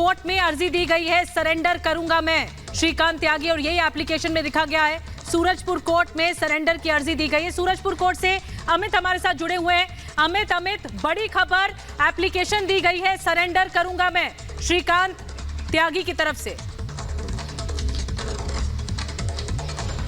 Court में अर्जी दी गई है, सरेंडर करूंगा मैं, श्रीकांत त्यागी, और यही एप्लीकेशन में लिखा गया है। सूरजपुर कोर्ट में सरेंडर की अर्जी दी गई है। सूरजपुर कोर्ट से अमित हमारे साथ जुड़े हुए हैं। अमित, बड़ी खबर, एप्लीकेशन दी गई है, सरेंडर करूंगा मैं, श्रीकांत त्यागी की तरफ से।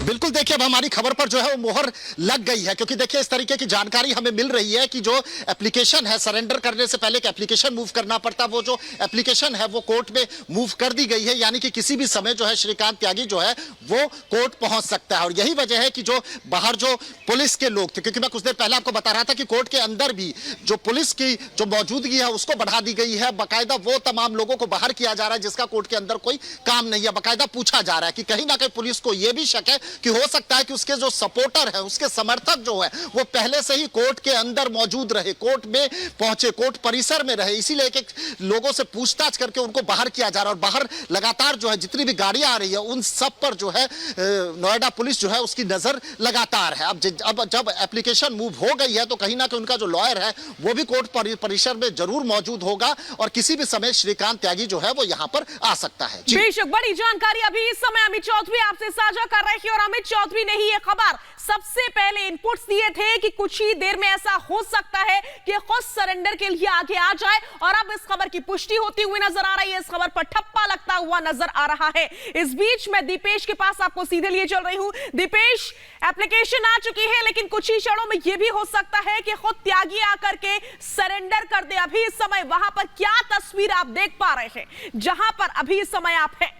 बिल्कुल, देखिए अब हमारी खबर पर जो है वो मोहर लग गई है, क्योंकि देखिए इस तरीके की जानकारी हमें मिल रही है कि जो एप्लीकेशन है, सरेंडर करने से पहले एक एप्लीकेशन मूव करना पड़ता, वो जो एप्लीकेशन है वो कोर्ट में मूव कर दी गई है, यानी कि किसी भी समय जो है श्रीकांत त्यागी जो है वो कोर्ट पहुंच सकता है। और यही वजह है कि जो बाहर जो पुलिस के लोग थे, क्योंकि मैं कुछ देर पहले आपको बता रहा था कि कोर्ट के अंदर भी जो पुलिस की जो मौजूदगी है उसको बढ़ा दी गई है। बाकायदा वो तमाम लोगों को बाहर किया जा रहा है जिसका कोर्ट के अंदर कोई काम नहीं है। बाकायदा पूछा जा रहा है कि कहीं ना कहीं पुलिस को यह भी शक है कि हो सकता है कि उसके जो सपोर्टर है, उसके समर्थक जो है वो पहले से ही कोर्ट के अंदर मौजूद रहे, कोर्ट में पहुंचे, कोर्ट परिसर में रहे, इसीलिए एक लोगों से पूछताछ करके उनको बाहर किया जा रहा है। और बाहर लगातार जो है जितनी भी गाड़ियां आ रही है उन सब पर जो है नोएडा पुलिस जो है उसकी नजर लगातार है। अब जब एप्लीकेशन मूव हो गई है तो कहीं ना कहीं उनका जो लॉयर है वो भी कोर्ट परिसर में जरूर मौजूद होगा और किसी भी समय श्रीकांत त्यागी जो है वो यहां पर आ सकता है। बेशक बड़ी जानकारी अभी इस समय अमित चौधरी आपसे साझा कर रहे हैं, और अमित चौधरी ने ही ये खबर सबसे पहले इनपुट्स दिए थे कि कुछ ही देर में ऐसा हो सकता है कि खुद सरेंडर के लिए आगे आ जाए, और अब इस खबर की पुष्टि होती हुई नजर आ रही है, इस खबर पर ठप्पा लगता हुआ नजर आ रहा है। इस बीच मैं दीपेश के पास आपको सीधे लिए चल रही हूं। दीपेश, एप्लीकेशन आ चुकी है, लेकिन कुछ ही क्षणों में यह भी हो सकता है कि खुद त्यागी आकर के सरेंडर कर दे। अभी इस समय वहां पर क्या तस्वीर आप देख पा रहे हैं जहां पर अभी इस समय आप हैं?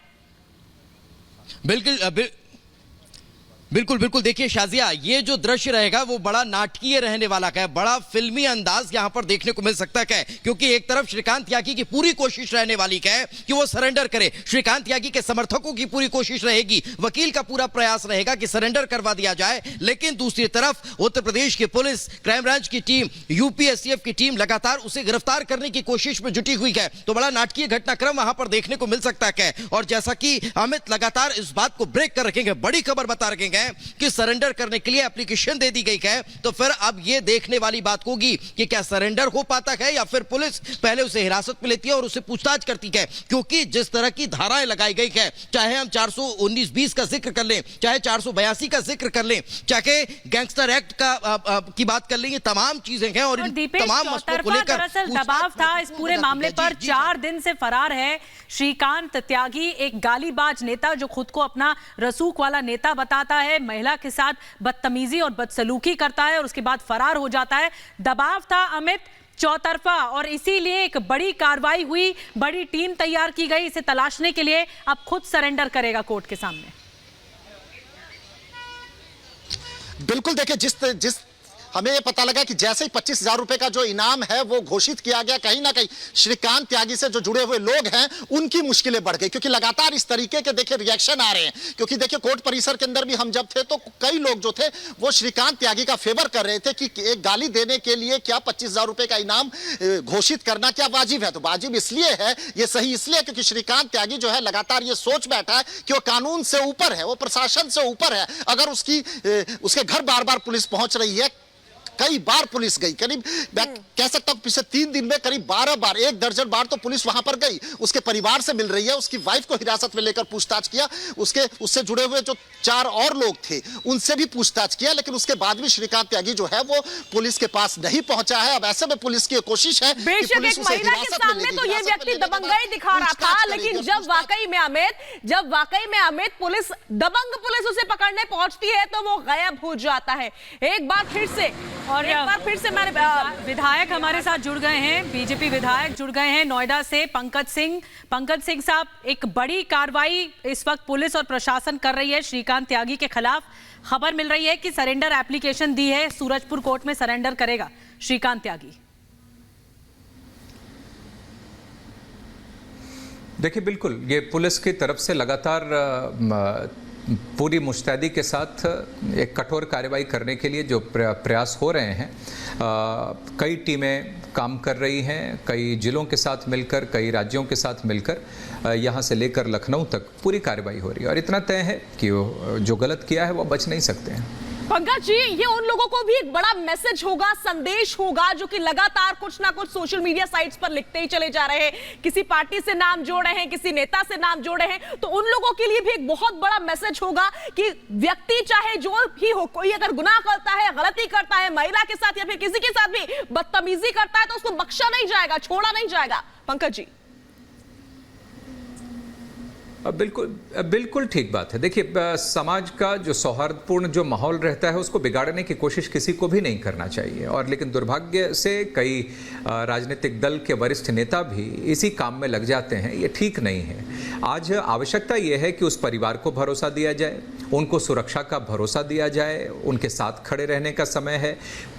बिल्कुल देखिए शाजिया, ये जो दृश्य रहेगा वो बड़ा नाटकीय रहने वाला है, बड़ा फिल्मी अंदाज यहां पर देखने को मिल सकता है, क्योंकि एक तरफ श्रीकांत त्यागी की पूरी कोशिश रहने वाली है कि वो सरेंडर करे, श्रीकांत त्यागी के समर्थकों की पूरी कोशिश रहेगी, वकील का पूरा प्रयास रहेगा कि सरेंडर करवा दिया जाए, लेकिन दूसरी तरफ उत्तर प्रदेश की पुलिस, क्राइम ब्रांच की टीम, यूपी एसटीएफ की टीम लगातार उसे गिरफ्तार करने की कोशिश में जुटी हुई है। तो बड़ा नाटकीय घटनाक्रम वहां पर देखने को मिल सकता है। और जैसा कि अमित लगातार इस बात को ब्रेक कर रखेंगे, बड़ी खबर बता रखेंगे कि सरेंडर करने के लिए एप्लीकेशन दे दी गई है, तो फिर अब यह देखने वाली बात होगी कि क्या सरेंडर हो पाता है या फिर पुलिस पहले उसे हिरासत में लेती है और उसे पूछताछ करती है। क्योंकि जिस तरह की धाराएं लगाई गई है, चाहे हम 419-20 का जिक्र कर लें, चाहे 482 का जिक्र कर लें, चाहे गैंगस्टर एक्ट की बात कर लें, ये तमाम चीजें हैं और तमाम मसलों को लेकर दरअसल दबाव था इस पूरे मामले पर। 4 दिन से फरार है श्रीकांत त्यागी, एक गालीबाज नेता जो खुद को अपना रसूख वाला नेता बताता है, महिला के साथ बदतमीजी और बदसलूकी करता है और उसके बाद फरार हो जाता है। दबाव था अमित चौतरफा, और इसीलिए एक बड़ी कार्रवाई हुई, बड़ी टीम तैयार की गई इसे तलाशने के लिए। अब खुद सरेंडर करेगा कोर्ट के सामने। बिल्कुल, देखिए जिस हमें ये पता लगा कि जैसे ही 25,000 रुपए का जो इनाम है वो घोषित किया गया, कहीं ना कहीं श्रीकांत त्यागी से जो जुड़े हुए लोग हैं उनकी मुश्किलें बढ़ गई, क्योंकि लगातार इस तरीके के देखिए रिएक्शन आ रहे हैं। क्योंकि देखिए कोर्ट परिसर के अंदर भी हम जब थे तो कई लोग जो थे वो श्रीकांत त्यागी का फेवर कर रहे थे कि एक गाली देने के लिए क्या 25,000 रुपए का इनाम घोषित करना क्या वाजिब है। तो वाजिब इसलिए है, ये सही इसलिए क्योंकि श्रीकांत त्यागी जो है लगातार ये सोच बैठा है कि वो कानून से ऊपर है, वो प्रशासन से ऊपर है। अगर उसके घर बार बार पुलिस पहुंच रही है, कई बार पुलिस गई, करीब मैं कह सकता हूं पिछले 3 दिन में करीब 12 बार, 1 दर्जन बार तो पुलिस वहां पर गई, उसके परिवार से मिल रही है, उसकी वाइफ को हिरासत में लेकर पूछताछ किया, उससे जुड़े हुए जो 4 और लोग थे उनसे भी पूछताछ किया, लेकिन उसके बाद भी श्रीकांत त्यागी जो है वो पुलिस के पास नहीं पहुंचा है। अब ऐसे में पुलिस की कोशिश है कि पुलिस उसे हिरासत में लेगी। तो ये व्यक्ति दबंगाई दिखा रहा था, लेकिन जब वाकई में अमित पुलिस, दबंग पुलिस उसे पकड़ने पहुंचती है तो वो गायब हो जाता है। एक बार फिर से हमारे विधायक हमारे साथ जुड़ गए हैं, बीजेपी विधायक जुड़ गए हैं नोएडा से, पंकज सिंह साहब, एक बड़ी कार्रवाई इस वक्त पुलिस और प्रशासन कर रही है श्रीकांत त्यागी के खिलाफ। खबर मिल रही है कि सरेंडर एप्लीकेशन दी है, सूरजपुर कोर्ट में सरेंडर करेगा श्रीकांत त्यागी। देखिए बिल्कुल, ये पुलिस की तरफ से लगातार पूरी मुस्तैदी के साथ एक कठोर कार्रवाई करने के लिए जो प्रयास हो रहे हैं, कई टीमें काम कर रही हैं, कई जिलों के साथ मिलकर, कई राज्यों के साथ मिलकर, यहाँ से लेकर लखनऊ तक पूरी कार्रवाई हो रही है। और इतना तय है कि जो गलत किया है वो बच नहीं सकते हैं। पंकज जी, ये उन लोगों को भी एक बड़ा मैसेज होगा, संदेश होगा, जो कि लगातार कुछ ना कुछ सोशल मीडिया साइट्स पर लिखते ही चले जा रहे हैं, किसी पार्टी से नाम जोड़ रहे हैं, किसी नेता से नाम जोड़ रहे हैं, तो उन लोगों के लिए भी एक बहुत बड़ा मैसेज होगा कि व्यक्ति चाहे जो भी हो, कोई अगर गुनाह करता है, गलती करता है, महिला के साथ या फिर किसी के साथ भी बदतमीजी करता है, तो उसको बख्शा नहीं जाएगा, छोड़ा नहीं जाएगा। पंकज जी, बिल्कुल ठीक बात है। देखिए, समाज का जो सौहार्दपूर्ण जो माहौल रहता है उसको बिगाड़ने की कोशिश किसी को भी नहीं करना चाहिए, और लेकिन दुर्भाग्य से कई राजनीतिक दल के वरिष्ठ नेता भी इसी काम में लग जाते हैं। ये ठीक नहीं है। आज आवश्यकता ये है कि उस परिवार को भरोसा दिया जाए, उनको सुरक्षा का भरोसा दिया जाए, उनके साथ खड़े रहने का समय है।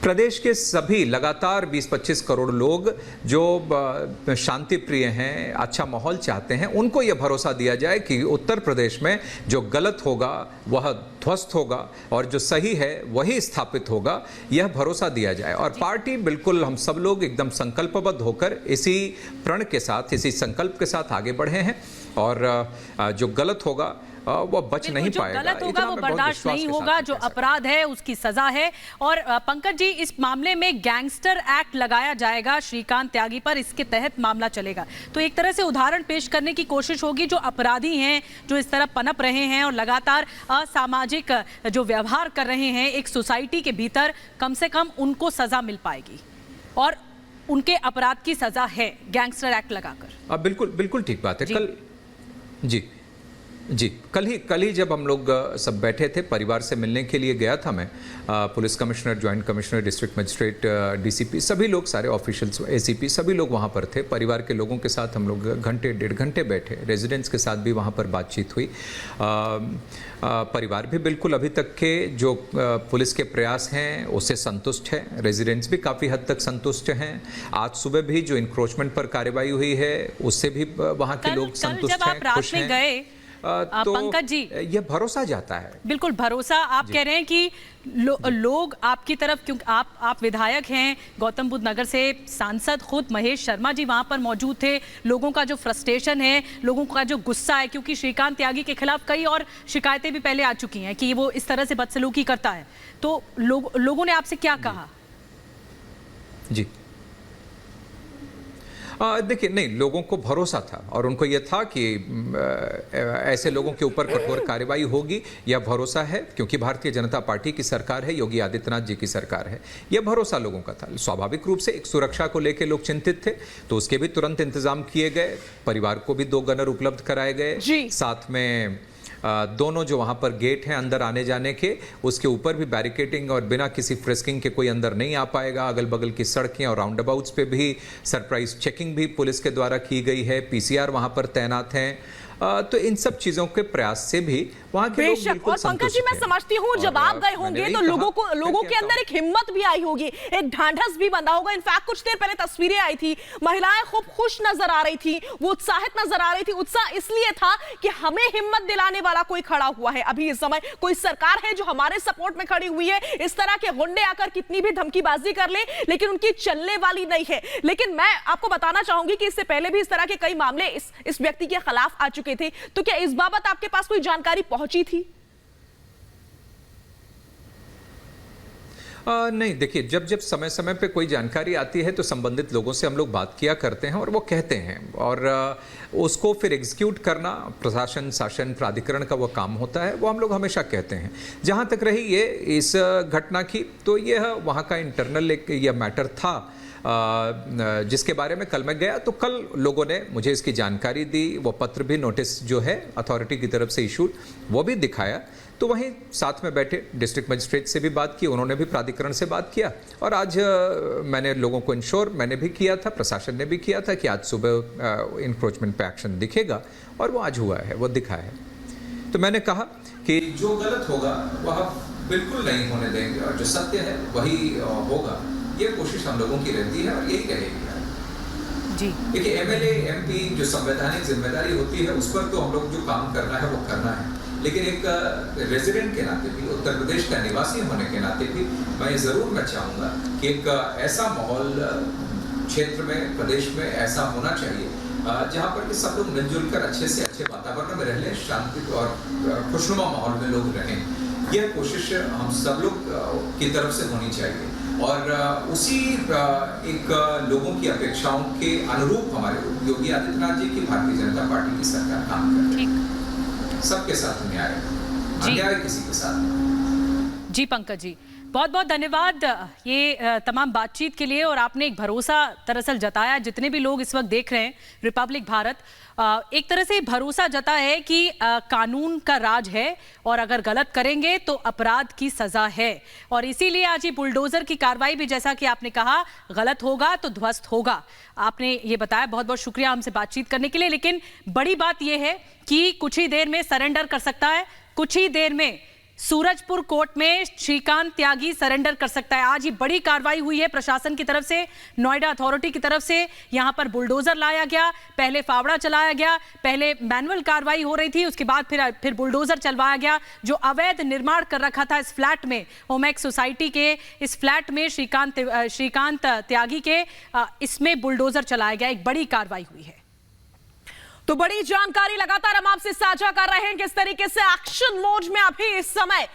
प्रदेश के सभी लगातार 20-25 करोड़ लोग जो शांति प्रिय हैं, अच्छा माहौल चाहते हैं, उनको यह भरोसा दिया जाए कि उत्तर प्रदेश में जो गलत होगा वह ध्वस्त होगा और जो सही है वही स्थापित होगा, यह भरोसा दिया जाए। और पार्टी बिल्कुल, हम सब लोग एकदम संकल्पबद्ध होकर इसी प्रण के साथ, इसी संकल्प के साथ आगे बढ़े हैं, और जो गलत होगा वो बच नहीं पाएगा, गलत होगा वो बर्दाश्त नहीं होगा, जो अपराध है उसकी सजा है। और पंकज जी, इस मामले में गैंगस्टर एक्ट लगाया जाएगा श्रीकांत त्यागी पर, इसके तहत मामला चलेगा। तो एक तरह से उदाहरण पेश करने की कोशिश होगी, जो अपराधी हैं, जो इस तरह पनप रहे हैं और लगातार असामाजिक जो व्यवहार कर रहे हैं एक सोसाइटी के भीतर, कम से कम उनको सजा मिल पाएगी, और उनके अपराध की सजा है गैंगस्टर एक्ट लगाकर। बिल्कुल ठीक बात है। कल कल ही जब हम लोग सब बैठे थे, परिवार से मिलने के लिए गया था मैं, police commissioner, joint commissioner, district magistrate, DCP, सभी लोग, सारे ऑफिशियल्स, एसीपी, सभी लोग वहाँ पर थे। परिवार के लोगों के साथ हम लोग घंटे 1.5 घंटे बैठे, रेजिडेंट्स के साथ भी वहाँ पर बातचीत हुई। परिवार भी बिल्कुल अभी तक के जो पुलिस के प्रयास हैं उससे संतुष्ट है, रेजिडेंट्स भी काफ़ी हद तक संतुष्ट हैं। आज सुबह भी जो इंक्रोचमेंट पर कार्रवाई हुई है उससे भी वहाँ के लोग संतुष्ट हैं, खुश हैं। तो पंकज जी, ये भरोसा जाता है। बिल्कुल भरोसा। आप कह रहे हैं कि लोग आपकी तरफ, क्योंकि आप विधायक हैं गौतम बुद्ध नगर से, सांसद खुद महेश शर्मा जी वहां पर मौजूद थे। लोगों का जो फ्रस्ट्रेशन है, लोगों का जो गुस्सा है, क्योंकि श्रीकांत त्यागी के खिलाफ कई और शिकायतें भी पहले आ चुकी हैं कि वो इस तरह से बदसलूकी करता है, तो लोगों ने आपसे क्या कहा? जी, देखिए, नहीं, लोगों को भरोसा था और उनको यह था कि ऐसे लोगों के ऊपर कठोर कार्रवाई होगी। यह भरोसा है क्योंकि भारतीय जनता पार्टी की सरकार है, योगी आदित्यनाथ जी की सरकार है। यह भरोसा लोगों का था। स्वाभाविक रूप से एक सुरक्षा को लेकर लोग चिंतित थे, तो उसके भी तुरंत इंतजाम किए गए। परिवार को भी 2 गनर उपलब्ध कराए गए। साथ में दोनों जो वहाँ पर गेट हैं अंदर आने जाने के, उसके ऊपर भी बैरिकेडिंग, और बिना किसी फ्रिस्किंग के कोई अंदर नहीं आ पाएगा। अगल बगल की सड़कें और राउंड अबाउट्स पे भी सरप्राइज चेकिंग भी पुलिस के द्वारा की गई है। पीसीआर वहाँ पर तैनात हैं। तो इन सब चीजों के प्रयास से भी वहाँ के लोग बिल्कुल और पंकज जी, मैं समझती हूँ जब आप गए होंगे तो लोगों के अंदर एक हिम्मत भी आई होगी, एक ढांढस भी बंधा होगा। इनफैक्ट कुछ देर पहले तस्वीरें आई थी, महिलाएं खूब खुश नजर आ रही थी, वो उत्साहित नजर आ रही थी। उत्साह इसलिए था कि हमें हिम्मत दिलाने वाला कोई खड़ा हुआ है। अभी इस समय कोई सरकार है जो हमारे सपोर्ट में खड़ी हुई है। इस तरह के गुंडे आकर कितनी भी धमकीबाजी कर ले, लेकिन उनकी चलने वाली नहीं है। लेकिन मैं आपको बताना चाहूंगी कि इससे पहले भी इस तरह के कई मामले इस व्यक्ति के खिलाफ आ चुके थे। तो क्या इस बाबत आपके पास कोई जानकारी पहुंची थी? नहीं, देखिए, जब समय समय पे कोई जानकारी आती है तो संबंधित लोगों से हम लोग बात किया करते हैं और वो कहते हैं, और उसको फिर एग्जीक्यूट करना प्रशासन, शासन, प्राधिकरण का वो काम होता है। वो हम लोग हमेशा कहते हैं। जहाँ तक रही ये इस घटना की, तो यह वहाँ का इंटरनल एक यह मैटर था जिसके बारे में कल मैं गया, तो कल लोगों ने मुझे इसकी जानकारी दी। वो पत्र भी, नोटिस जो है अथॉरिटी की तरफ से इशूड, वो भी दिखाया। तो वहीं साथ में बैठे डिस्ट्रिक्ट मजिस्ट्रेट से भी बात की, उन्होंने भी प्राधिकरण से बात किया। और आज मैंने लोगों को इंश्योर मैंने भी किया था, प्रशासन ने भी किया था कि आज सुबह इंक्रोचमेंट पे एक्शन दिखेगा, और वो आज हुआ है, वो दिखा है। तो मैंने कहा कि जो गलत होगा वह बिल्कुल नहीं होने देंगे, और जो सत्य है वही होगा। ये कोशिश हम लोगों की रहती है और यही रहेगी। जी, देखिए, एमएलए, एमपी जो संवैधानिक जिम्मेदारी होती है उस पर तो हम लोग जो काम करना है वो करना है, लेकिन एक रेजिडेंट के नाते भी, उत्तर प्रदेश का निवासी होने के नाते भी मैं ज़रूर चाहूँगा कि एक ऐसा माहौल क्षेत्र में, प्रदेश में ऐसा होना चाहिए जहाँ पर कि सब लोग मिलजुल कर अच्छे से अच्छे वातावरण में रह लें, शांति और खुशनुमा माहौल में लोग रहें। यह कोशिश हम सब लोग की तरफ से होनी चाहिए और उसी एक लोगों की अपेक्षाओं के अनुरूप हमारे योगी आदित्यनाथ जी की भारतीय जनता पार्टी की सरकार काम कर रही है। सबके साथ न्याय, अन्याय किसी के साथ नहीं। जी पंकज जी, बहुत बहुत धन्यवाद ये तमाम बातचीत के लिए। और आपने एक भरोसा दरअसल जताया, जितने भी लोग इस वक्त देख रहे हैं रिपब्लिक भारत, एक तरह से भरोसा जता है कि कानून का राज है और अगर गलत करेंगे तो अपराध की सजा है। और इसीलिए आज ये बुलडोजर की कार्रवाई भी, जैसा कि आपने कहा, गलत होगा तो ध्वस्त होगा। आपने ये बताया, बहुत बहुत शुक्रिया हमसे बातचीत करने के लिए। लेकिन बड़ी बात यह है कि कुछ ही देर में सरेंडर कर सकता है, कुछ ही देर में सूरजपुर कोर्ट में श्रीकांत त्यागी सरेंडर कर सकता है। आज ये बड़ी कार्रवाई हुई है प्रशासन की तरफ से, नोएडा अथॉरिटी की तरफ से। यहां पर बुलडोजर लाया गया, पहले फावड़ा चलाया गया, पहले मैनुअल कार्रवाई हो रही थी, उसके बाद फिर बुलडोजर चलवाया गया। जो अवैध निर्माण कर रखा था इस फ्लैट में, ओमेक्स सोसाइटी के इस फ्लैट में श्रीकांत त्यागी के, इसमें बुलडोजर चलाया गया। एक बड़ी कार्रवाई हुई है। तो बड़ी जानकारी लगातार हम आपसे साझा कर रहे हैं, किस तरीके से एक्शन मोड में अभी इस समय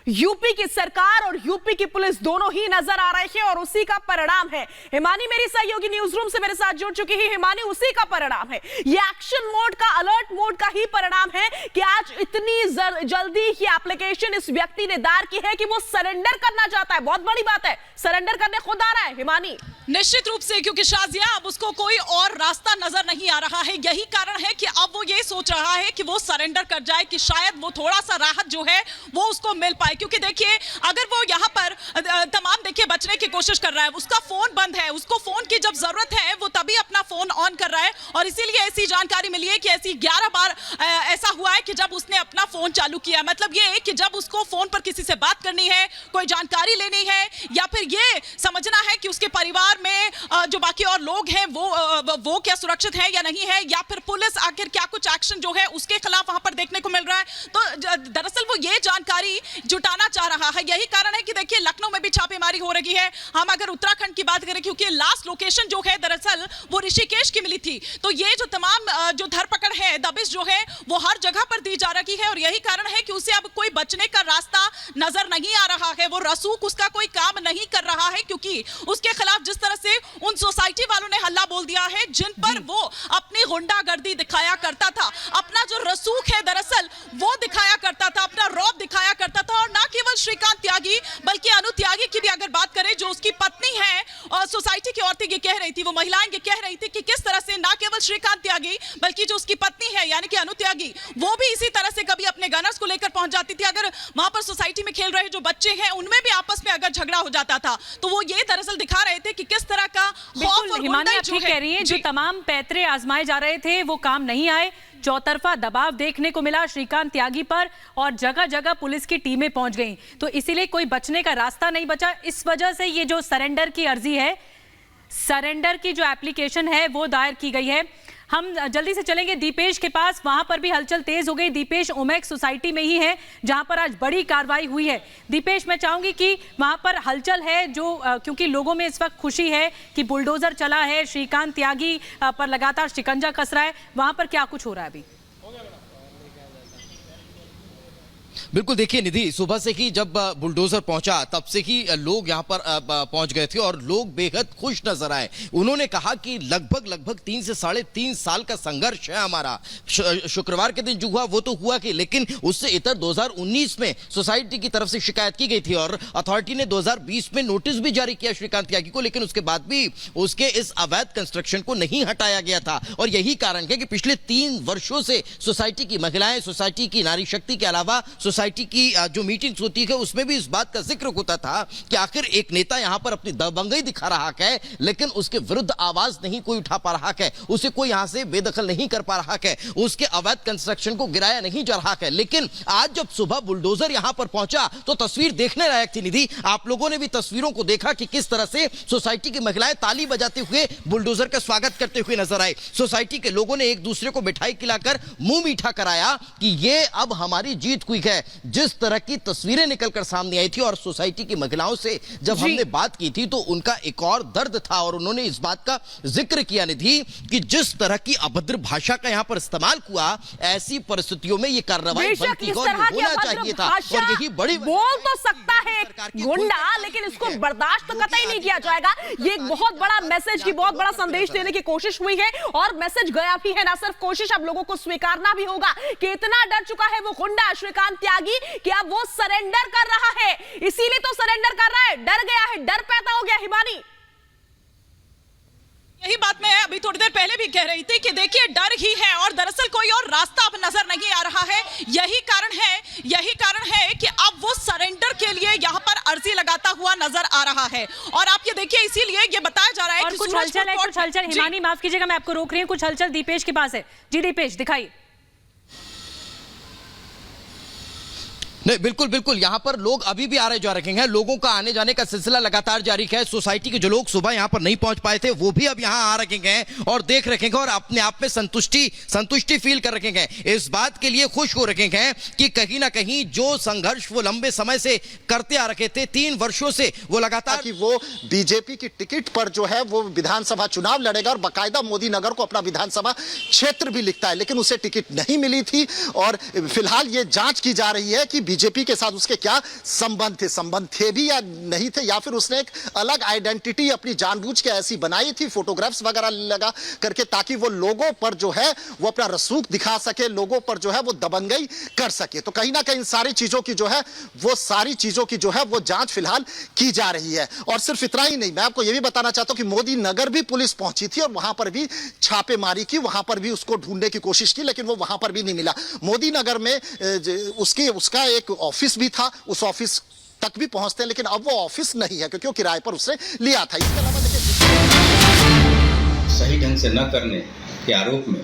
यूपी की सरकार और यूपी की पुलिस दोनों ही नजर आ रहे हैं और उसी का परिणाम है। हिमानी मेरी सहयोगी न्यूज रूम से मेरे साथ जुड़ चुकी है। हिमानी, उसी का परिणाम है, ये एक्शन मोड का, अलर्ट मोड का ही परिणाम है कि आज इतनी जल्दी ही एप्लीकेशन इस व्यक्ति ने दायर की है कि वो सरेंडर करना चाहता है। बहुत बड़ी बात है, सरेंडर करने खुद आ रहा है। हिमानी, निश्चित रूप से, क्योंकि शाजिया अब उसको कोई और रास्ता नजर नहीं आ रहा है। यही कारण है कि अब वो ये सोच रहा है कि वो सरेंडर कर जाए, कि शायद वो थोड़ा सा राहत जो है वो उसको मिल पाए। क्योंकि देखिए, अगर वो यहाँ पर तमाम देखिए बचने की कोशिश कर रहा है, उसका फोन बंद है, उसको फोन की जब जरूरत है वो तभी अपना फोन ऑन कर रहा है। और इसीलिए ऐसी जानकारी मिली है कि ऐसी 11 बार ऐसा हुआ है कि जब उसने अपना फोन चालू किया। मतलब ये है कि जब उसको फोन पर किसी से बात करनी है, कोई जानकारी लेनी है, या फिर ये समझना है कि उसके परिवार में जो बाकी और लोग हैं वो क्या सुरक्षित है या नहीं है, या फिर पुलिस आखिर क्या कुछ एक्शन जो है उसके खिलाफ वहां पर देखने को मिल रहा है। तो दरअसल वो ये जानकारी जुटाना चाह रहा है। यही कारण है कि देखिए लखनऊ में भी छापेमारी हो रही है। हम अगर उत्तराखंड की बात करें, क्योंकि लास्ट लोकेशन जो है दरअसल वो ऋषिकेश की मिली थी, तो ये जो तमाम जो धरपकड़ है, दबिश जो है वो हर जगह पर दी जा रही है। और यही कारण है कि उसे अब कोई बचने का रास्ता नजर नहीं आ रहा है। वो रसूख उसका कोई काम नहीं कर रहा है, क्योंकि उसके खिलाफ जिस तरह से उन सोसाइटी वालों ने हल्ला बोल दिया है जिन पर वो अपनी गुंडागर्दी दिखाया करता था, अपना जो रसूख है दरअसल वो दिखाया करता था, अपना रौब दिखाया करता था। और ना केवल श्रीकांत त्यागी बल्कि अनु त्यागी की भी अगर बात करें, जो उसकी पत्नी है, और सोसाइटी की औरतें ये कह रही थी, वो महिलाएं ये कह रही थी कि किस तरह से ना केवल श्रीकांत त्यागी बल्कि जो उसकी पत्नी है यानी कि अनु त्यागी, वो भी इसी तरह से कभी अपने गनर्स को लेकर पहुंच जाती थी। अगर वहां पर सोसाइटी में खेल रहे जो बच्चे हैं उनमें भी आपस में अगर झगड़ा हो जाता था, तो वो ये दरअसल दिखा रहे थे कि किस तरह का खौफ और हिमानी, आप ठीक कह रही हैं, जो तमाम पैतरे आजमाए जा रहे थे वो काम नहीं आए। चौतरफा दबाव देखने को मिला श्रीकांत त्यागी पर और जगह जगह पुलिस की टीमें पहुंच गईं, तो इसीलिए कोई बचने का रास्ता नहीं बचा। इस वजह से ये जो सरेंडर की अर्जी है, सरेंडर की जो एप्लीकेशन है वो दायर की गई है। हम जल्दी से चलेंगे दीपेश के पास, वहां पर भी हलचल तेज हो गई। दीपेश ओमेक्स सोसाइटी में ही है जहां पर आज बड़ी कार्रवाई हुई है। दीपेश, मैं चाहूंगी कि वहां पर हलचल है जो क्योंकि लोगों में इस वक्त खुशी है कि बुलडोजर चला है, श्रीकांत त्यागी पर लगातार शिकंजा कस रहा है, वहां पर क्या कुछ हो रहा है अभी? बिल्कुल, देखिए निधि, सुबह से ही जब बुलडोजर पहुंचा तब से ही लोग यहां पर पहुंच गए थे और लोग बेहद खुश नजर आए। उन्होंने कहा कि लगभग 3 से 3.5 साल का संघर्ष है हमारा। शुक्रवार के दिन जो हुआ वो तो हुआ कि, लेकिन उससे इतर 2019 में सोसाइटी की तरफ से शिकायत की गई थी और अथॉरिटी ने 2020 में नोटिस भी जारी किया श्रीकांत त्यागी को, लेकिन उसके बाद भी उसके इस अवैध कंस्ट्रक्शन को नहीं हटाया गया था। और यही कारण है कि पिछले 3 वर्षों से सोसाइटी की महिलाएं, सोसाइटी की नारी शक्ति के अलावा सोसाइटी की जो मीटिंग्स होती है उसमें भी इस बात का जिक्र होता था कि आखिर एक नेता यहां पर अपनी दबंगई दिखा रहा है, लेकिन उसके विरुद्ध आवाज नहीं कोई उठा पा रहा है, उसे कोई यहां से बेदखल नहीं कर पा रहा है, उसके अवैध कंस्ट्रक्शन को गिराया नहीं जा रहा है। लेकिन आज जब सुबह बुलडोजर यहां पर पहुंचा तो तस्वीर देखने लायक थी निधि। आप लोगों ने भी तस्वीरों को देखा कि किस तरह से सोसाइटी की महिलाएं ताली बजाते हुए बुलडोजर का स्वागत करते हुए नजर आए। सोसाइटी के लोगों ने एक दूसरे को मिठाई खिलाकर मुंह मीठा कराया कि ये अब हमारी जीत हुई है। जिस तरह की तस्वीरें निकलकर सामने आई थी और सोसाइटी की महिलाओं से जब हमने बात की थी तो उनका एक और दर्द था और उन्होंने इस बात का जिक्र किया निधि कि जिस तरह की अभद्र भाषा का यहां पर इस्तेमाल हुआ, ऐसी परिस्थितियों में ये कार्रवाई बनती है और होना चाहिए था। और यही बड़ी बोल तो सकता है गुंडा, लेकिन इसको बर्दाश्त तो कतई नहीं किया जाएगा। ये एक बहुत बड़ा मैसेज की, बहुत बड़ा संदेश देने की कोशिश हुई है और मैसेज गया भी है। ना सिर्फ कोशिश, अब लोगों को स्वीकारना भी होगा कि इतना डर चुका है वो गुंडा श्रीकांत त्यागी कि अब वो सरेंडर कर रहा है। इसीलिए तो सरेंडर कर रहा है, डर गया है, डर पैदा हो गया। हिमानी, यही बात मैं अभी थोड़ी देर पहले भी कह रही थी कि देखिए डर ही है और दरअसल कोई और रास्ता अब नजर नहीं आ रहा है। यही कारण है कि अब वो सरेंडर के लिए यहाँ पर अर्जी लगाता हुआ नजर आ रहा है। और आप ये देखिए, इसीलिए ये बताया जा रहा है कि कुछ हलचल हिमानी, माफ कीजिएगा मैं आपको रोक रही हूँ, कुछ हलचल दीपेश के पास है। जी दीपेश, दिखाइए। नहीं, बिल्कुल बिल्कुल, यहाँ पर लोग अभी भी आ रहे जा रहे हैं। लोगों का आने जाने का सिलसिला लगातार जारी है। सोसाइटी के जो लोग सुबह यहाँ पर नहीं पहुंच पाए थे वो भी अब यहाँ आ रखे हैं और देख रखे हैं और अपने आप में संतुष्टि फील कर रखे हैं। इस बात के लिए खुश हो रखे हैं कि कहीं ना कहीं जो संघर्ष वो लंबे समय से करते आ रखे थे, 3 वर्षों से वो लगातार, कि वो बीजेपी की टिकट पर जो है वो विधानसभा चुनाव लड़ेगा और बाकायदा मोदी नगर को अपना विधानसभा क्षेत्र भी लिखता है, लेकिन उसे टिकट नहीं मिली थी। और फिलहाल ये जांच की जा रही है कि बीजेपी के साथ उसके क्या संबंध थे भी या नहीं थे, या फिर उसने एक अलग आइडेंटिटी अपनी जानबूझ के ऐसी बनाई थी, फोटोग्राफ्स वगैरह लगा करके, ताकि वो लोगों पर जो है वो अपना रसूख दिखा सके, लोगों पर जो है वो दबंगई कर सके। तो कहीं ना कहीं सारी चीजों की जो है वो जांच फिलहाल की जा रही है। और सिर्फ इतना ही नहीं, मैं आपको यह भी बताना चाहता हूं कि मोदी नगर भी पुलिस पहुंची थी और वहां पर भी छापेमारी की, वहां पर भी उसको ढूंढने की कोशिश की, लेकिन वो वहां पर भी नहीं मिला। मोदी नगर में उसका एक ऑफिस भी था, उस ऑफिस तक भी पहुंचते हैं, लेकिन अब वो ऑफिस नहीं है क्योंकि वो किराए पर उसने लिया था। इसके अलावा सही ढंग से न करने के आरोप में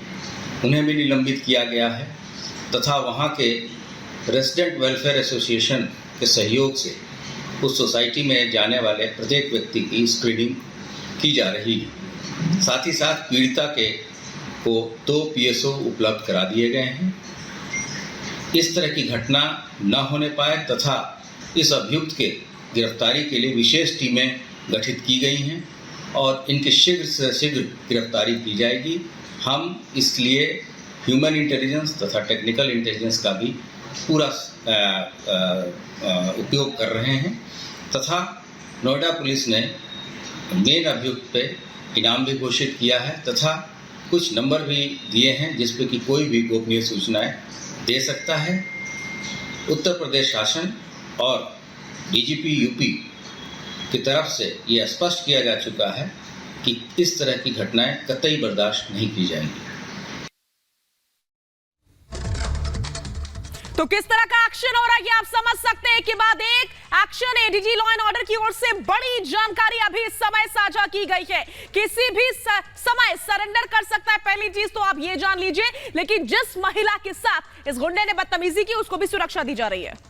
उन्हें भी निलंबित किया गया है तथा वहां के रेजिडेंट वेलफेयर एसोसिएशन के सहयोग से उस सोसाइटी में जाने वाले प्रत्येक व्यक्ति की स्क्रीनिंग की जा रही है। साथ ही साथ पीड़िता को 2 PSO उपलब्ध करा दिए गए हैं। इस तरह की घटना न होने पाए तथा इस अभियुक्त के गिरफ्तारी के लिए विशेष टीमें गठित की गई हैं और इनकी शीघ्र से शीघ्र गिरफ्तारी की जाएगी। हम इसलिए ह्यूमन इंटेलिजेंस तथा टेक्निकल इंटेलिजेंस का भी पूरा उपयोग कर रहे हैं तथा नोएडा पुलिस ने मेन अभियुक्त पे इनाम भी घोषित किया है तथा कुछ नंबर भी दिए हैं जिस पे कि कोई भी गोपनीय सूचनाएं दे सकता है। उत्तर प्रदेश शासन और DGP यूपी की तरफ से यह स्पष्ट किया जा चुका है कि इस तरह की घटनाएं कतई बर्दाश्त नहीं की जाएंगी। तो किस तरह का एक्शन हो रहा है ये आप समझ सकते हैं कि बाद एक action ADG law and order की ओर से बड़ी जानकारी अभी इस समय साझा की गई है। किसी भी समय सरेंडर कर सकता है, पहली चीज तो आप ये जान लीजिए। लेकिन जिस महिला के साथ इस गुंडे ने बदतमीजी की उसको भी सुरक्षा दी जा रही है।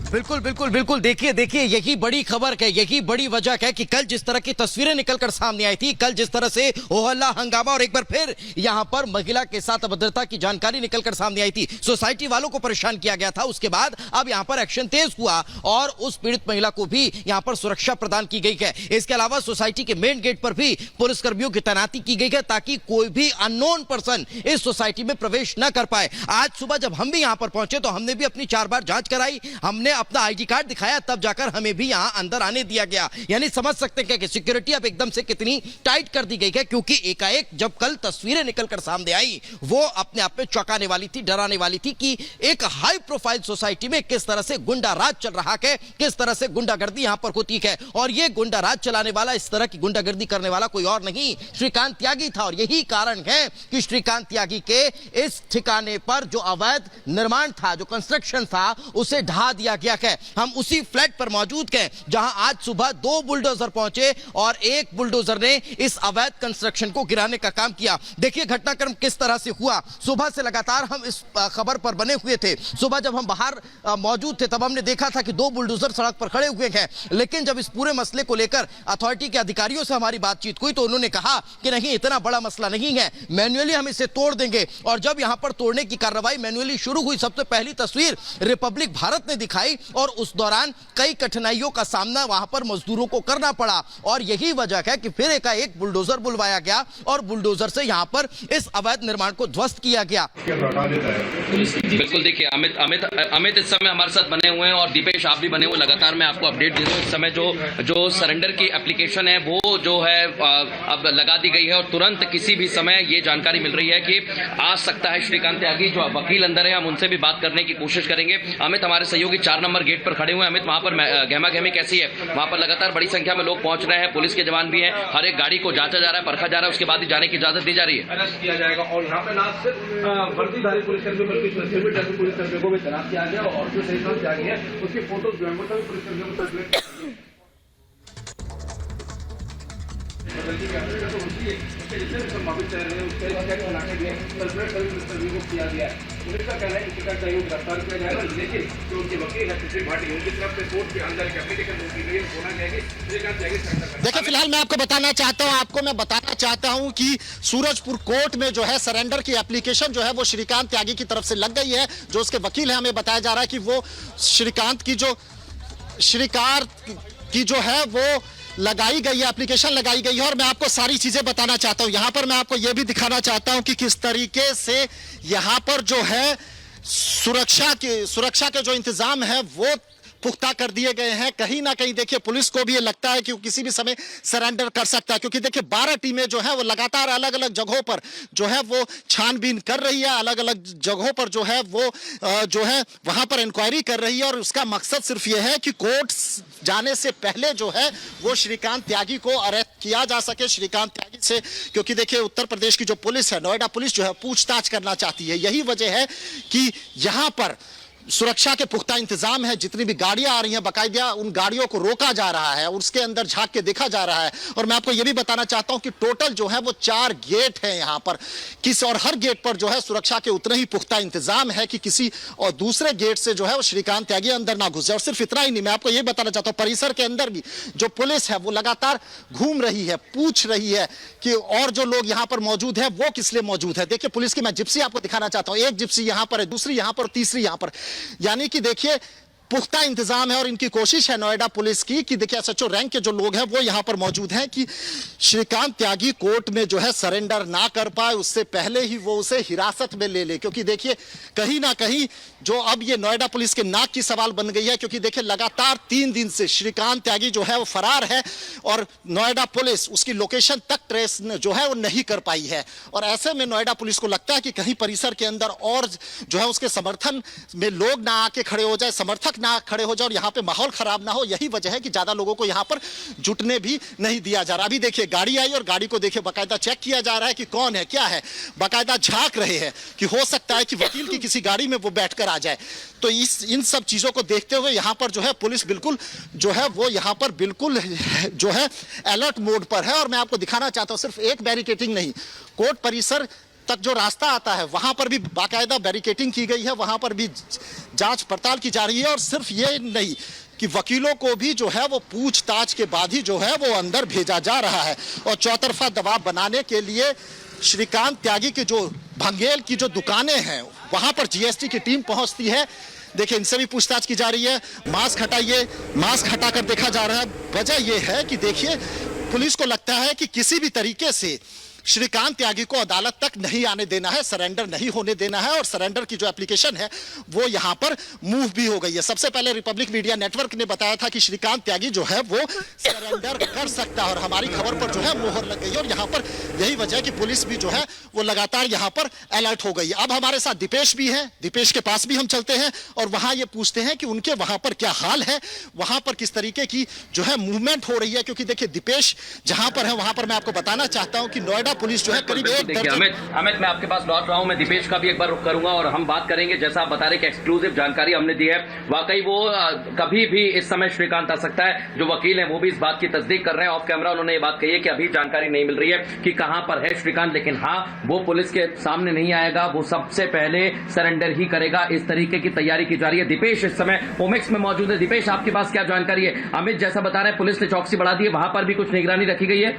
बिल्कुल बिल्कुल बिल्कुल, देखिए यही बड़ी खबर है, यही बड़ी वजह है कि कल जिस तरह की तस्वीरें निकलकर सामने आई थी, कल जिस तरह से होहल्ला हंगामा और एक बार फिर यहां पर महिला के साथ अभद्रता की जानकारी निकलकर सामने आई थी, सोसाइटी वालों को परेशान किया गया था। उसके बाद अब यहां पर एक्शन तेज हुआ और उस पीड़ित महिला को भी यहां पर सुरक्षा प्रदान की गई है। इसके अलावा सोसाइटी के मेन गेट पर भी पुलिसकर्मियों की तैनाती की गई है ताकि कोई भी अननोन पर्सन इस सोसाइटी में प्रवेश न कर पाए। आज सुबह जब हम भी यहां पर पहुंचे तो हमने भी अपनी 4 बार जांच कराई, हमने अपना ID कार्ड दिखाया, तब जाकर हमें भी यहां अंदर आने दिया गया। यानी समझ सकते हैं कि सिक्योरिटी अब एकदम से कितनी टाइट कर दी गई है, क्योंकि एकाएक जब कल तस्वीरें निकलकर सामने आई वो अपने आप में चौंकाने वाली थी, डराने वाली थी कि एक हाई प्रोफाइल सोसाइटी में किस तरह से गुंडा राज चल रहा है, किस तरह से गुंडागर्दी यहां पर होती है। और ये गुंडा राज चलाने वाला, इस तरह की गुंडागर्दी करने वाला कोई और नहीं श्रीकांत त्यागी था। और यही कारण है कि श्रीकांत त्यागी के इस ठिकाने पर जो अवैध निर्माण था, जो कंस्ट्रक्शन था, उसे ढा दिया गया क्या है, हम उसी फ्लैट पर मौजूद हैं जहां आज सुबह 2 बुलडोजर पहुंचे और एक बुलडोजर ने इस अवैध कंस्ट्रक्शन को गिराने का काम किया। देखिए घटनाक्रम किस तरह से हुआ। सुबह से लगातार हम इस खबर पर बने हुए थे। सुबह जब हम बाहर मौजूद थे तब हमने देखा था कि 2 बुलडोजर सड़क पर खड़े हुए हैं, लेकिन जब इस पूरे मसले को लेकर अथॉरिटी के अधिकारियों से हमारी बातचीत हुई तो उन्होंने कहा कि नहीं, इतना बड़ा मसला नहीं है, मैन्युअली हम इसे तोड़ देंगे। और जब यहां पर तोड़ने की कार्रवाई मैन्युअली शुरू हुई, सबसे पहली तस्वीर रिपब्लिक भारत ने दिखाई और उस दौरान कई कठिनाइयों का सामना वहां पर मजदूरों को करना पड़ा और यही वजह है कि फिर एक बुलडोजर बुलवाया गया और बुलडोजर से यहां पर इस अवैध निर्माण को ध्वस्त किया गया। बिल्कुल, देखिए अमित इस समय हमारे साथ बने हुए हैं और दीपेश आप भी बने हुए, लगातार मैं आपको अपडेट दे दूं। इस समय जो सरेंडर की एप्लीकेशन है वो जो है अब लगा दी गई है और तुरंत किसी भी समय ये जानकारी मिल रही है कि आ सकता है श्रीकांत त्यागी जो वकील अंदर है, हम उनसे भी बात करने की कोशिश करेंगे। अमित हमारे सहयोगी 4 नंबर गेट पर खड़े हुए हैं। अमित, वहां पर गहमा गहमी कैसी है? वहां पर लगातार बड़ी संख्या में लोग पहुंच रहे हैं, पुलिस के जवान भी हैं, हर एक गाड़ी को जांचा जा रहा है, परखा जा रहा है, उसके बाद ही जाने की इजाजत दी जा रही है। अरेस्ट किया जाएगा और यहाँ पे ना सिर्फ वर्दीधारी पुलिसकर्मी बल्कि पुलिसकर्मियों को भी तैनात किया गया और जो श्रीकांत त्यागी है उसकी फोटो जो है वो सभी पुलिसकर्मियों को सर्कुलेट उसके जितने भी संभावित चेहरे हैं उसके बनाने के लिए सर्कुलेट सभी पुलिसकर्मियों को किया गया है। पुलिस का कहना है कि श्रीकांत त्यागी को गिरफ्तार किया जाएगा, लेकिन जो उनके वकील है सुशील भाटी उनकी तरफ से कोर्ट के अंदर एक एप्लीकेशन की गई है, होना चाहिए श्रीकांत त्यागी सरेंडर। देखिए फिलहाल मैं आपको बताना चाहता हूं कि सूरजपुर कोर्ट में जो है सरेंडर की एप्लीकेशन जो है वो श्रीकांत त्यागी की तरफ से लग गई है। जो उसके वकील है हमें बताया जा रहा है कि वो श्रीकांत की जो है वो लगाई गई है, एप्लीकेशन लगाई गई है। और मैं आपको सारी चीजें बताना चाहता हूं। यहां पर मैं आपको यह भी दिखाना चाहता हूं कि किस तरीके से यहां पर जो है सुरक्षा के जो इंतजाम है वो पुख्ता कर दिए गए हैं। कहीं ना कहीं देखिए पुलिस को भी ये लगता है कि वो किसी भी समय सरेंडर कर सकता है, क्योंकि देखिए 12 टीमें जो है वो लगातार अलग अलग जगहों पर जो है वो छानबीन कर रही है, अलग अलग जगहों पर जो है वो जो है वहां पर इंक्वायरी कर रही है। और उसका मकसद सिर्फ ये है कि कोर्ट जाने से पहले जो है वो श्रीकांत त्यागी को अरेस्ट किया जा सके, श्रीकांत त्यागी से, क्योंकि देखिए उत्तर प्रदेश की जो पुलिस है, नोएडा पुलिस जो है पूछताछ करना चाहती है। यही वजह है कि यहां पर सुरक्षा के पुख्ता इंतजाम है। जितनी भी गाड़ियां आ रही हैं बाकायदा उन गाड़ियों को रोका जा रहा है, उसके अंदर झांक के देखा जा रहा है। और मैं आपको यह भी बताना चाहता हूं कि टोटल जो है वो 4 गेट हैं यहां पर, और हर गेट पर जो है सुरक्षा के उतने ही पुख्ता इंतजाम है कि किसी और दूसरे गेट से जो है वो श्रीकांत त्यागी अंदर ना घुसे। और सिर्फ इतना ही नहीं, मैं आपको यह बताना चाहता हूं परिसर के अंदर भी जो पुलिस है वो लगातार घूम रही है, पूछ रही है कि और जो लोग यहां पर मौजूद है वो किस लिए मौजूद है। देखिए पुलिस की मैं जिप्सी आपको दिखाना चाहता हूं। एक जिप्सी यहां पर है, दूसरी यहां पर, तीसरी यहां पर, यानी कि देखिए पुख्ता इंतजाम है। और इनकी कोशिश है नोएडा पुलिस की कि देखिए एसएचओ रैंक के जो लोग हैं वो यहां पर मौजूद हैं कि श्रीकांत त्यागी कोर्ट में जो है सरेंडर ना कर पाए, उससे पहले ही वो उसे हिरासत में ले ले। क्योंकि देखिए कहीं ना कहीं जो अब ये नोएडा पुलिस के नाक की सवाल बन गई है, क्योंकि देखिए लगातार 3 दिन से श्रीकांत त्यागी जो है वो फरार है और नोएडा पुलिस उसकी लोकेशन तक ट्रेस जो है वो नहीं कर पाई है। और ऐसे में नोएडा पुलिस को लगता है कि कहीं परिसर के अंदर और जो है उसके समर्थन में लोग ना आके खड़े हो जाए, समर्थक ना खड़े हो जाए और यहां पे माहौल खराब ना हो। यही वजह है कि ज्यादा लोगों को यहां पर जुटने भी नहीं दिया जा रहा। अभी देखिए गाड़ी आई और गाड़ी को देखिए बाकायदा चेक किया जा रहा है कि कौन है, क्या है, बाकायदा झांक रहे हैं कि हो सकता है कि वकील की किसी गाड़ी में वो बैठकर आ जाए। तो इन सब चीजों को देखते हुए यहां पर जो है पुलिस बिल्कुल जो है वो यहां पर बिल्कुल जो है अलर्ट मोड पर है। और मैं आपको दिखाना चाहता हूं सिर्फ एक बैरिकेडिंग नहीं, कोर्ट परिसर तक जो रास्ता आता है वहां पर भी बाकायदा बैरिकेडिंग की गई है, वहां पर भी जांच पड़ताल की जा रही है। और सिर्फ ये नहीं कि वकीलों को भी जो है वो पूछताछ के बाद ही जो है वो अंदर भेजा जा रहा है। और चौतरफा दबाव बनाने के लिए श्रीकांत त्यागी की जो भंगेल की जो दुकानें हैं वहां पर जीएसटी की टीम पहुंचती है। देखिए इनसे भी पूछताछ की जा रही है। मास्क हटाइए, मास्क हटाकर देखा जा रहा है। वजह यह है कि देखिए पुलिस को लगता है कि किसी भी तरीके से श्रीकांत त्यागी को अदालत तक नहीं आने देना है, सरेंडर नहीं होने देना है। और सरेंडर की जो एप्लीकेशन है वो यहां पर मूव भी हो गई है। सबसे पहले रिपब्लिक मीडिया नेटवर्क ने बताया था कि श्रीकांत त्यागी जो है वो सरेंडर कर सकता है और हमारी खबर पर जो है मोहर लग गई। और यहां पर यही वजह है कि पुलिस भी जो है वो लगातार यहां पर अलर्ट हो गई। अब हमारे साथ दीपेश भी है, दीपेश के पास भी हम चलते हैं और वहां ये पूछते हैं कि उनके वहां पर क्या हाल है, वहां पर किस तरीके की जो है मूवमेंट हो रही है। क्योंकि देखिए दीपेश जहां पर है वहां पर मैं आपको बताना चाहता हूं कि नोएडा पुलिस जो है करीब एक देखिए दर्जन। अमित मैं आपके पास लौट रहा हूं, मैं दीपेश का भी एक बार रुख करूंगा और हम बात करेंगे। जैसा आप बता रहे कि एक्सक्लूसिव जानकारी हमने दी है, वाकई वो कभी भी इस समय श्रीकांत आ सकता है। जो वकील हैं वो भी इस बात की तस्दीक कर रहे हैं। ऑफ कैमरा उन्होंने ये बात कही है कि अभी जानकारी नहीं मिल रही है कि कहां पर है श्रीकांत, लेकिन हाँ वो पुलिस के सामने नहीं आएगा, वो सबसे पहले सरेंडर ही करेगा। इस तरीके की तैयारी की जा रही है। दीपेश इस समय ओमिक्स में मौजूद है। दीपेश आपके पास क्या जानकारी है? अमित जैसा बता रहे हैं पुलिस ने चौकसी बढ़ा दी है, वहां पर भी कुछ निगरानी रखी गई है?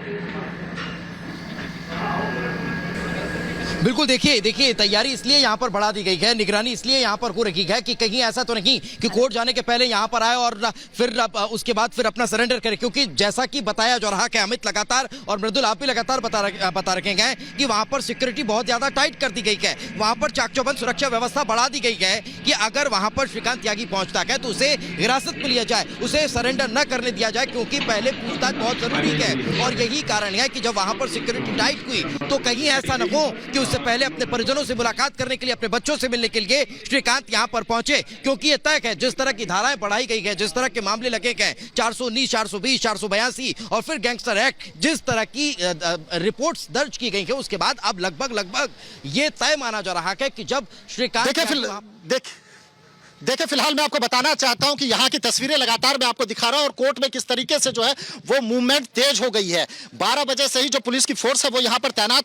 बिल्कुल, देखिए तैयारी इसलिए यहाँ पर बढ़ा दी गई है, निगरानी इसलिए यहाँ पर हो रखी है कि कहीं ऐसा तो नहीं कि कोर्ट जाने के पहले यहाँ पर आए और फिर उसके बाद फिर अपना सरेंडर करे। क्योंकि जैसा कि बताया जा रहा है अमित लगातार और मृदुल आप भी लगातार बता रखे हैं कि वहाँ पर सिक्योरिटी बहुत ज्यादा टाइट कर दी गई है। वहाँ पर चाक चौबंद सुरक्षा व्यवस्था बढ़ा दी गई है कि अगर वहाँ पर श्रीकांत त्यागी पहुंचता है तो उसे हिरासत में लिया जाए, उसे सरेंडर न करने दिया जाए, क्योंकि पहले पूछताछ बहुत जरूरी है। और यही कारण है कि जब वहाँ पर सिक्योरिटी टाइट हुई तो कहीं ऐसा न हो कि उससे पहले अपने परिजनों से मुलाकात करने के लिए, अपने बच्चों से मिलने के लिए श्रीकांत यहां पर पहुंचे। क्योंकि यह तय है जिस तरह की धाराएं बढ़ाई गई है, जिस तरह के मामले लगे गए 419, 420, 482 और फिर गैंगस्टर एक्ट, जिस तरह की रिपोर्ट्स दर्ज की गई है, उसके बाद अब लगभग ये तय माना जा रहा है कि जब श्रीकांत देखिए फिलहाल मैं आपको बताना चाहता हूं कि यहां की तस्वीरें लगातार मैं आपको दिखा रहा हूं और कोर्ट में किस तरीके से जो है वो मूवमेंट तेज हो गई है। 12 बजे से ही जो पुलिस की फोर्स है वो यहां पर तैनात